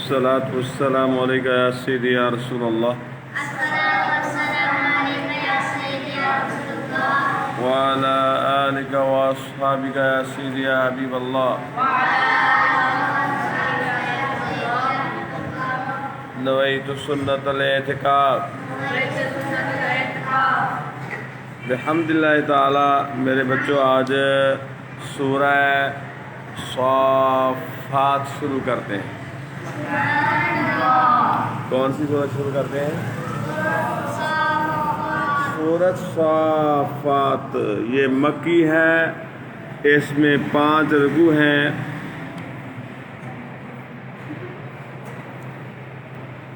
अस्सलातु वस्सलामु अलैका या सय्यदी या रसूलल्लाह व अला आलिका व अस्हाबिका या सय्यदी या हबीबल्लाह नवैतु सुन्नतल एतिकाद बिहम्दिल्लाहि ताला। मेरे बच्चों, आज सूरह साफ़ात शुरू करते हैं। कौन सी सूरत शुरू करते हैं? सूरत साफ़ात। ये मक्की है, इसमें 5 रुकू हैं।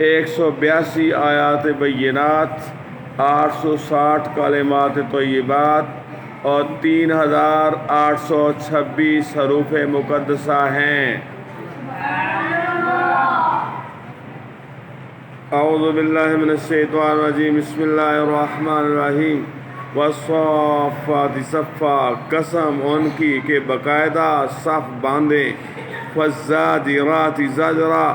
182 आयात बय्यिनात, 860 कलिमात तय्यबात और 3826 हरूफ मुक़द्दसा हैं। अऊज़ु बिल्लाहि मिनश शैतानिर रजीम, बिस्मिल्लाहिर्रहमानिर रहीम। वस्साफ़ाति सफ़्फ़ा, कसम उनकी के बाकायदा सफ़ बांधें। फ़ज़्ज़ाजिराति ज़जरा,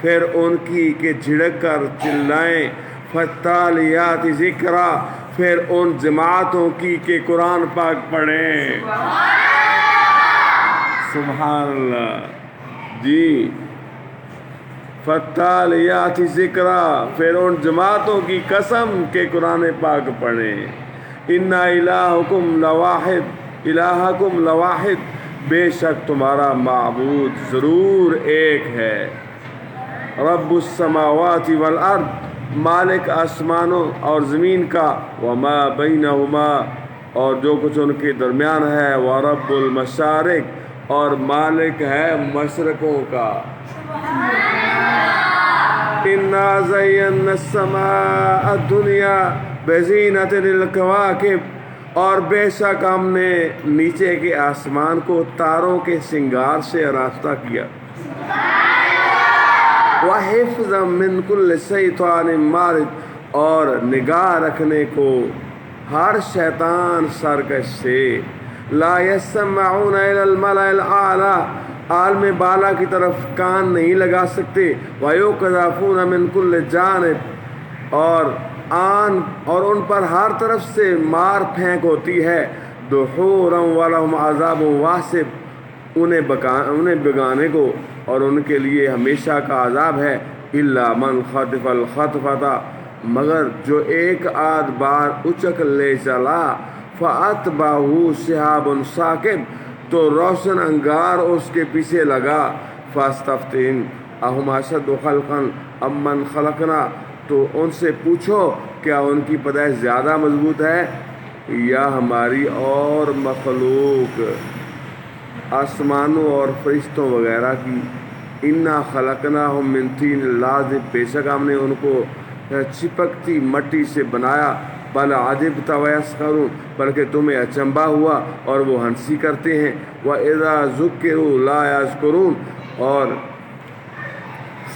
फिर उनकी के झिड़क कर चिल्लाएं। फ़त्तालियाति ज़िक्रा, फिर उन जमातों की के कुरान पाक पढ़ें। सुभानअल्लाह जी। फ़त्तालियाति ज़िक्रा, फिर उन जमातों की कसम के कुरान पाक पढ़ें। इन्ना इलाहकुम लवाहिद, बेशक तुम्हारा माबूद ज़रूर एक है। रब्बुस समावाति वल अर्द, मालिक आसमानों और ज़मीन का। वमा बैनहुमा, और जो कुछ उनके दरमियान है। व रब्बुल मशारिक, और मालिक है मशरकों का। इन्ना ज़य्यना अस्समाअ दुनिया बिज़ीनतिल कवाकिब, और बेशक हमने नीचे के आसमान को तारों के श्रृंगार से आरास्ता किया। वहिफ़्ज़म मिन कुल्लि शैतानिन मारिद, और निगाह रखने को हर शैतान सरकश से। ला यस्मऊना इलल मलइल आला, आलम बाला की तरफ कान नहीं लगा सकते। वयुक़ज़फ़ूना मिन कुल्लि जानिब, और उन पर हर तरफ से मार फेंक होती है। दुहूरन वलहुम अज़ाबुन वासिब, उन्हें भगाने को और उनके लिए हमेशा का अज़ाब है। इल्ला मन खतफ़ल खतफ़ता, मगर जो एक आध बार उचक ले चला। फ़अतबअहु शिहाबुन साकिब, तो रोशन अंगार उसके पीछे लगा। फ़ास्तफ्तिहिम अहुम अशद्दु ख़ल्क़न अम्मन ख़लक़ना, तो उनसे पूछो क्या उनकी पैदाइश ज़्यादा मजबूत है या हमारी और मखलूक, आसमानों और फरिश्तों वगैरह की। इन्ना खलकनाहुम मिन तीन लाज़िब, बेशक हमने उनको चिपकती मट्टी से बनाया। बल अजिब्त व यस्खरून, बल्कि तुम्हें अचंबा हुआ और वो हंसी करते हैं। व इज़ा ज़ुक्किरू ला यज़कुरून, और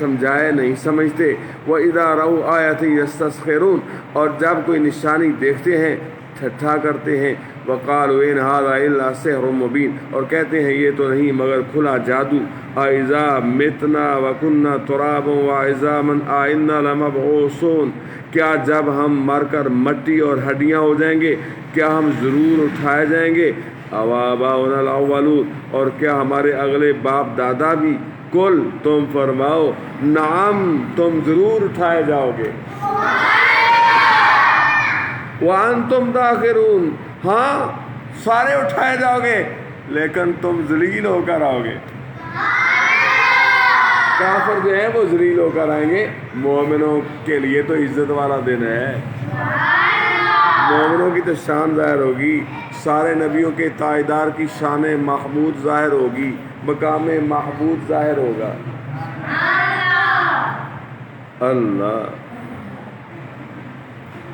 समझाए नहीं समझते। व इज़ा रऊ आयतिन यस्तस्खिरून, और जब कोई निशानी देखते हैं ठट्ठा करते हैं। वक़ालू इन हाज़ा इल्ला सिहरुम मुबीन, और कहते हैं ये तो नहीं मगर खुला जादू। अइज़ा मितना व कुन्ना तुराबन व इज़ामन इन्ना लमबऊसून, क्या जब हम मर कर मट्टी और हड्डियाँ हो जाएंगे क्या हम ज़रूर उठाए जाएंगे। अवाबाउनल अव्वलून, और क्या हमारे अगले बाप दादा भी। कुल, तुम फरमाओ नाम, तुम ज़रूर उठाए जाओगे। वअंतुम दाखिरून, हाँ सारे उठाए जाओगे लेकिन तुम ज़लील होकर आओगे। काफिर जो है वो ज़लील होकर आएंगे। मोमिनों के लिए तो इज़्ज़त वाला दिन है। मोमिनों की तो शान ज़ाहिर होगी। सारे नबियों के ताएदार की शान महमूद ज़ाहिर होगी, मकाम महमूद ज़ाहिर होगा। अल्लाह।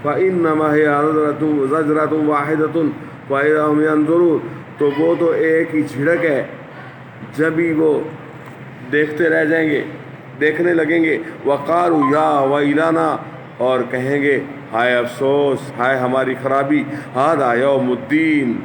फ़इन्नमा हिय ज़जरतुन वाहिदतुन फ़इज़ा हुम यंज़ुरून, तो वो तो एक ही झिड़क है, जब ही वो देखते रह जाएंगे, देखने लगेंगे। वक़ालू या वैलाना, और कहेंगे हाय अफसोस, हाय हमारी खराबी। हादा यौमुद्दीन,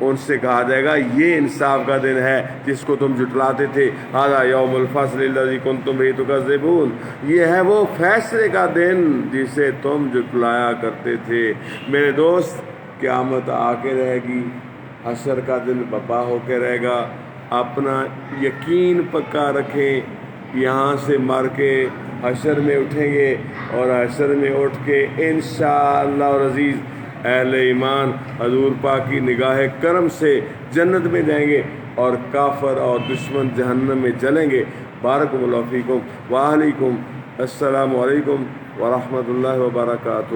ان سے کہا جائے گا یہ انصاف کا دن ہے جس کو تم جھٹلاتے تھے. ھذا یوم الفصل الذی کنتم بہ تکذبون. یہ ہے وہ فیصلے کا دن جسے تم جھٹلایا کرتے تھے. میرے دوست قیامت آ کے رہے گی، حشر کا دن برپا ہو کے رہے گا. اپنا یقین پکا رکھیں، یہاں سے مر کے حشر میں اٹھیں گے اور حشر میں اٹھ کے انشاءاللہ العزیز اہل ایمان حضور پاک کی نگاہ کرم سے جنت میں جائیں گے اور کافر اور دشمن جہنم میں چلیں گے. بارک اللہ فیکم وعلیکم السلام علیکم ورحمۃ اللہ وبرکاتہ.